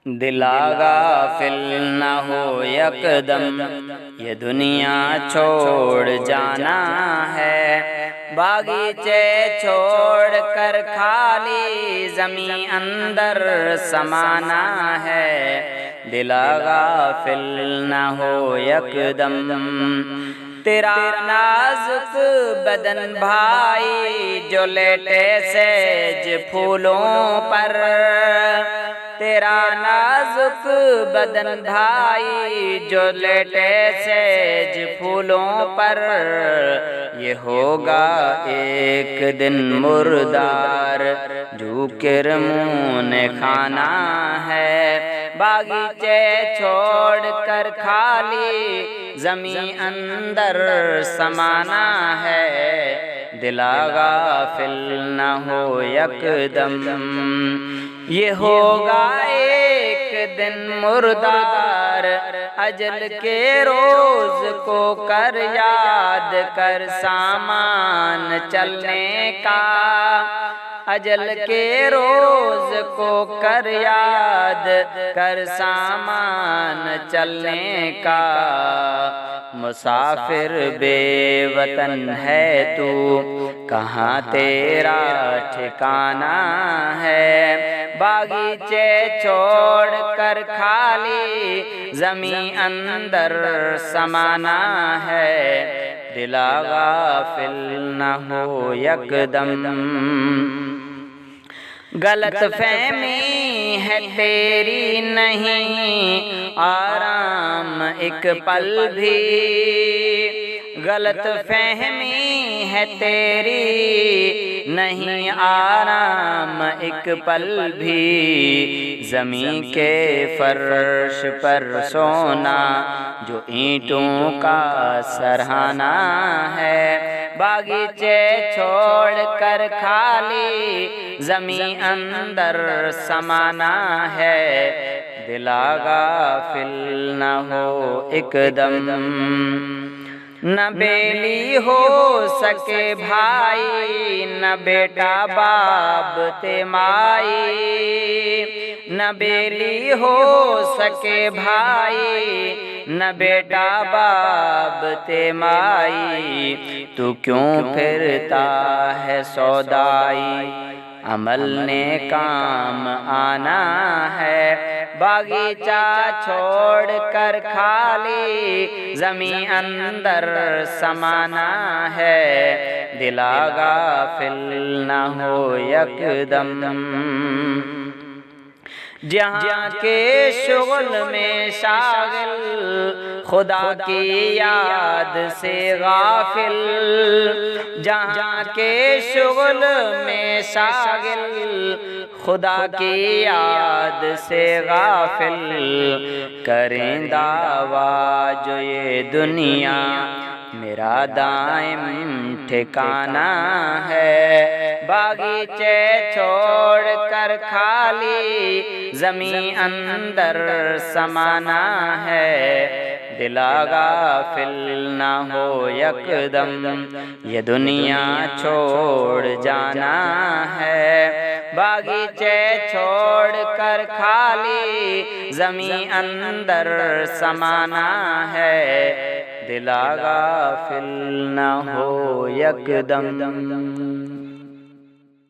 دلا غافل نہ ہو یکدم، یہ دنیا چھوڑ جانا ہے، باغیچے چھوڑ کر خالی زمیں اندر سمانا ہے، دلا غافل نہ ہو یکدم۔ تیرا نازک بدن بھائی جو لیٹے سیج پھولوں پر، تیرا نازک بدن بھائی جو لیٹے سیج پھولوں پر، یہ ہوگا ایک دن مردار جو کرموں نے کھانا ہے، باغیچے چھوڑ کر خالی زمیں اندر سمانا ہے، دلا غافل نہ ہو یکدم۔ یہ ہوگا ایک دن مردار، اجل کے روز کو کر یاد کر سامان چلنے کا، اجل کے روز کو کر یاد کر سامان چلنے کا، مسافر بے وطن ہے تو کہاں تیرا ٹھکانہ ہے، باغیچے چھوڑ کر خالی زمیں اندر سمانا ہے، دلا غافل نہ ہو یکدم۔ غلط فہمی ہے تیری نہیں آرام ایک پل بھی، غلط فہمی ہے تیری نہیں آرام ایک پل بھی، زمین کے فرش پر سونا جو اینٹوں کا سرہانا ہے، باغیچے چھوڑ کر خالی زمین اندر سمانا ہے، دلا غافل نہ ہو اکدم۔ نہ بیلی ہو سکے بھائی، نہ بیٹا باپ تے مائی، نہ بیلی ہو سکے بھائی، نہ بیٹا باپ تے مائی، تو کیوں پھرتا ہے سودائی، عمل نے کام آنا ہے، باغیچہ چھوڑ کر خالی زمین اندر سمانا ہے، دلا غافل نہ ہو یکدم۔ جہاں کے شغل میں شاغل خدا کی یاد سے غافل، جہاں کے شغل میں شاغل خدا کی یاد سے غافل، کریں دعویٰ جو یہ دنیا میرا دائم ٹھکانہ ہے، باغیچے چھوڑ کر خالی زمین اندر سمانا ہے، دلا غافل نہ ہو یکدم، یہ دنیا چھوڑ جانا ہے، باغیچے چھوڑ کر خالی زمین اندر سمانا ہے، دلا غافل نہ ہو یکدم۔